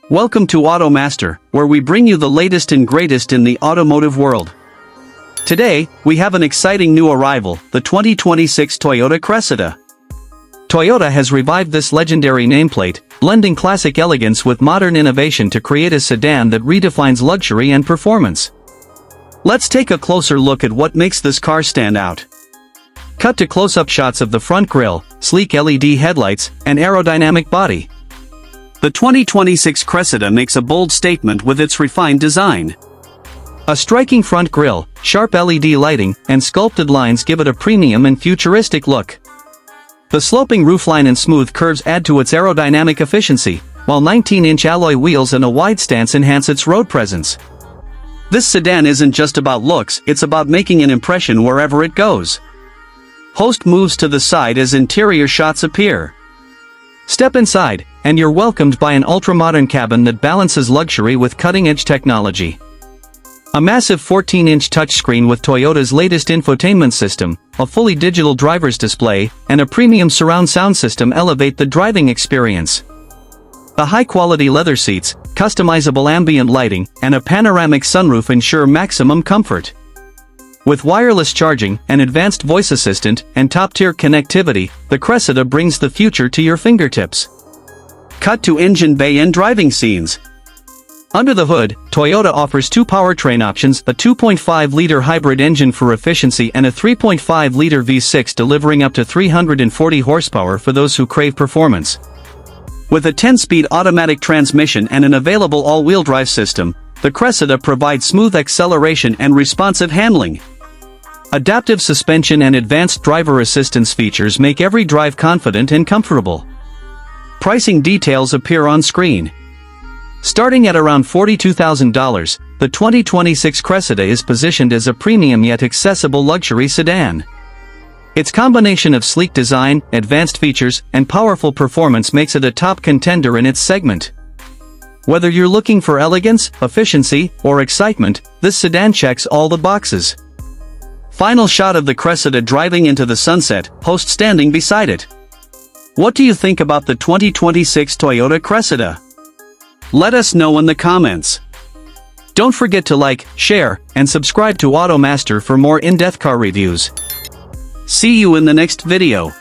Welcome to AutoMaster, where we bring you the latest and greatest in the automotive world. Today, we have an exciting new arrival, the 2026 Toyota Cressida. Toyota has revived this legendary nameplate, blending classic elegance with modern innovation to create a sedan that redefines luxury and performance. Let's take a closer look at what makes this car stand out. Cut to close-up shots of the front grille, sleek LED headlights, and aerodynamic body. The 2026 Cressida makes a bold statement with its refined design. A striking front grille, sharp LED lighting, and sculpted lines give it a premium and futuristic look. The sloping roofline and smooth curves add to its aerodynamic efficiency, while 19-inch alloy wheels and a wide stance enhance its road presence. This sedan isn't just about looks, it's about making an impression wherever it goes. Host moves to the side as interior shots appear. Step inside, and you're welcomed by an ultra-modern cabin that balances luxury with cutting-edge technology. A massive 14-inch touchscreen with Toyota's latest infotainment system, a fully digital driver's display, and a premium surround sound system elevate the driving experience. The high-quality leather seats, customizable ambient lighting, and a panoramic sunroof ensure maximum comfort. With wireless charging, an advanced voice assistant, and top-tier connectivity, the Cressida brings the future to your fingertips. Cut to engine bay and driving scenes. Under the hood, Toyota offers two powertrain options, a 2.5-liter hybrid engine for efficiency and a 3.5-liter V6 delivering up to 340 horsepower for those who crave performance. With a 10-speed automatic transmission and an available all-wheel drive system, the Cressida provides smooth acceleration and responsive handling. Adaptive suspension and advanced driver assistance features make every drive confident and comfortable. Pricing details appear on screen. Starting at around $42,000, the 2026 Cressida is positioned as a premium yet accessible luxury sedan. Its combination of sleek design, advanced features, and powerful performance makes it a top contender in its segment. Whether you're looking for elegance, efficiency, or excitement, this sedan checks all the boxes. Final shot of the Cressida driving into the sunset, host standing beside it. What do you think about the 2026 Toyota Cressida? Let us know in the comments. Don't forget to like, share, and subscribe to AutoMaster for more in-depth car reviews. See you in the next video.